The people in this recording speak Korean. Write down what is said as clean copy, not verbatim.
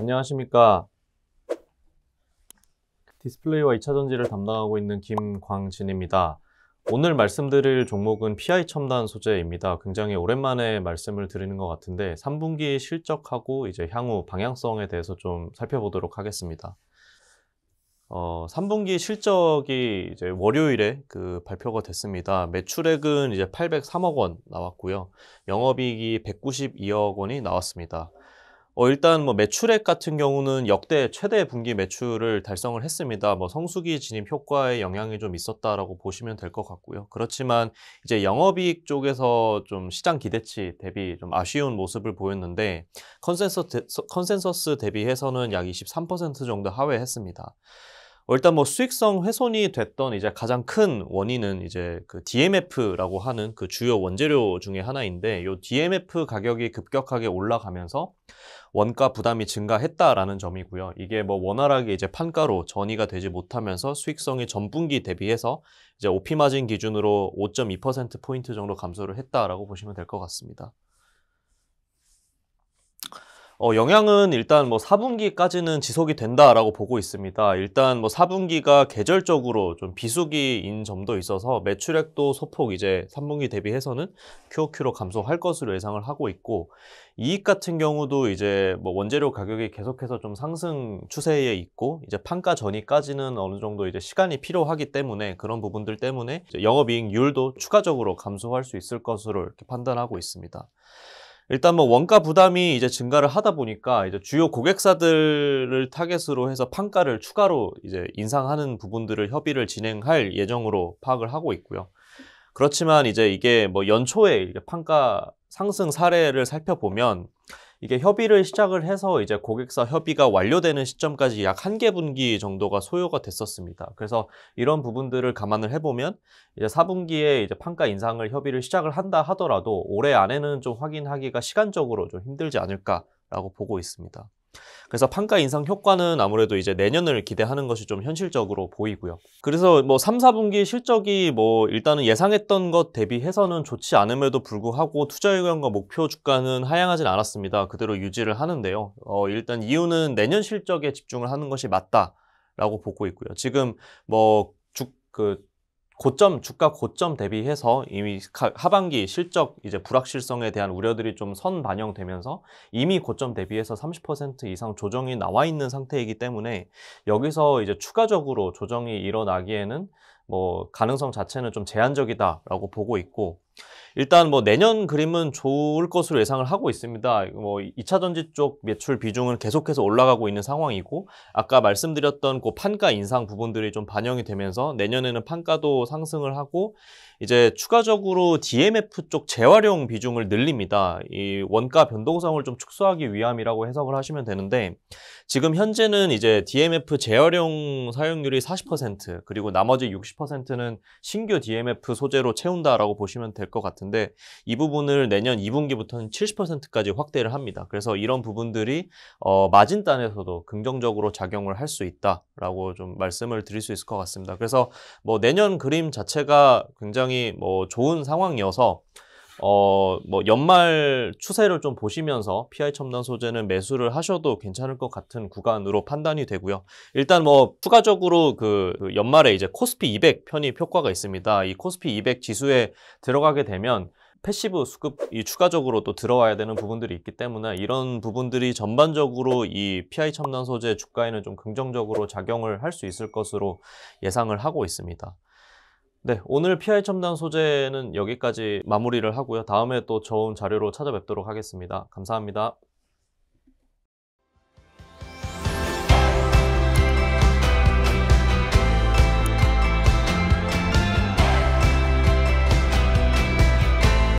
안녕하십니까. 디스플레이와 2차 전지를 담당하고 있는 김광진입니다. 오늘 말씀드릴 종목은 PI 첨단 소재입니다. 굉장히 오랜만에 말씀을 드리는 것 같은데 3분기 실적하고 이제 향후 방향성에 대해서 좀 살펴보도록 하겠습니다. 3분기 실적이 이제 월요일에 발표가 됐습니다. 매출액은 이제 803억 원 나왔고요. 영업이익이 192억 원이 나왔습니다. 일단 매출액 같은 경우는 역대 최대 분기 매출을 달성을 했습니다. 성수기 진입 효과의 영향이 좀 있었다라고 보시면 될 것 같고요. 그렇지만 이제 영업이익 쪽에서 좀 시장 기대치 대비 좀 아쉬운 모습을 보였는데 컨센서스 대비해서는 약 23% 정도 하회했습니다. 일단 수익성 훼손이 됐던 이제 가장 큰 원인은 이제 DMF라고 하는 주요 원재료 중에 하나인데, 이 DMF 가격이 급격하게 올라가면서 원가 부담이 증가했다라는 점이고요. 이게 원활하게 이제 판가로 전이가 되지 못하면서 수익성이 전분기 대비해서 이제 OP 마진 기준으로 5.2%포인트 정도 감소를 했다라고 보시면 될 것 같습니다. 영향은 일단 4분기까지는 지속이 된다라고 보고 있습니다. 일단 4분기가 계절적으로 좀 비수기인 점도 있어서 매출액도 소폭 이제 3분기 대비해서는 QOQ로 감소할 것으로 예상을 하고 있고, 이익 같은 경우도 이제 원재료 가격이 계속해서 좀 상승 추세에 있고, 이제 판가 전이까지는 어느 정도 이제 시간이 필요하기 때문에 그런 부분들 때문에 이제 영업이익률도 추가적으로 감소할 수 있을 것으로 이렇게 판단하고 있습니다. 일단 원가 부담이 이제 증가를 하다 보니까 이제 주요 고객사들을 타겟으로 해서 판가를 추가로 이제 인상하는 부분들을 협의를 진행할 예정으로 파악을 하고 있고요. 그렇지만 이제 이게 연초에 판가 상승 사례를 살펴보면 이게 협의를 시작을 해서 이제 고객사 협의가 완료되는 시점까지 약 1개분기 정도가 소요가 됐었습니다. 그래서 이런 부분들을 감안을 해보면 이제 4분기에 이제 판가 인상을 협의를 시작을 한다 하더라도 올해 안에는 좀 확인하기가 시간적으로 좀 힘들지 않을까라고 보고 있습니다. 그래서 판가 인상 효과는 아무래도 이제 내년을 기대하는 것이 좀 현실적으로 보이고요. 그래서 3, 4분기 실적이 일단은 예상했던 것 대비해서는 좋지 않음에도 불구하고 투자 의견과 목표 주가는 하향하진 않았습니다. 그대로 유지를 하는데요. 일단 이유는 내년 실적에 집중을 하는 것이 맞다라고 보고 있고요. 지금 주가 고점 대비해서 이미 하반기 실적 이제 불확실성에 대한 우려들이 좀 반영되면서 이미 고점 대비해서 30% 이상 조정이 나와 있는 상태이기 때문에 여기서 이제 추가적으로 조정이 일어나기에는 가능성 자체는 좀 제한적이다라고 보고 있고, 일단 내년 그림은 좋을 것으로 예상을 하고 있습니다. 2차 전지 쪽 매출 비중은 계속해서 올라가고 있는 상황이고, 아까 말씀드렸던 판가 인상 부분들이 좀 반영이 되면서 내년에는 판가도 상승을 하고, 이제 추가적으로 DMF 쪽 재활용 비중을 늘립니다. 이 원가 변동성을 좀 축소하기 위함이라고 해석을 하시면 되는데, 지금 현재는 이제 DMF 재활용 사용률이 40%, 그리고 나머지 60%는 신규 DMF 소재로 채운다라고 보시면 될 것 같은데, 이 부분을 내년 2분기부터는 70%까지 확대를 합니다. 그래서 이런 부분들이 마진단에서도 긍정적으로 작용을 할 수 있다라고 좀 말씀을 드릴 수 있을 것 같습니다. 그래서 내년 그림 자체가 굉장히 좋은 상황이어서 연말 추세를 좀 보시면서 PI 첨단 소재는 매수를 하셔도 괜찮을 것 같은 구간으로 판단이 되고요. 일단 추가적으로 연말에 이제 코스피 200 편입 효과가 있습니다. 이 코스피 200 지수에 들어가게 되면 패시브 수급이 추가적으로 또 들어와야 되는 부분들이 있기 때문에 이런 부분들이 전반적으로 이 PI 첨단 소재 주가에는 좀 긍정적으로 작용을 할 수 있을 것으로 예상을 하고 있습니다. 네, 오늘 PI 첨단 소재는 여기까지 마무리를 하고요. 다음에 또 좋은 자료로 찾아뵙도록 하겠습니다. 감사합니다.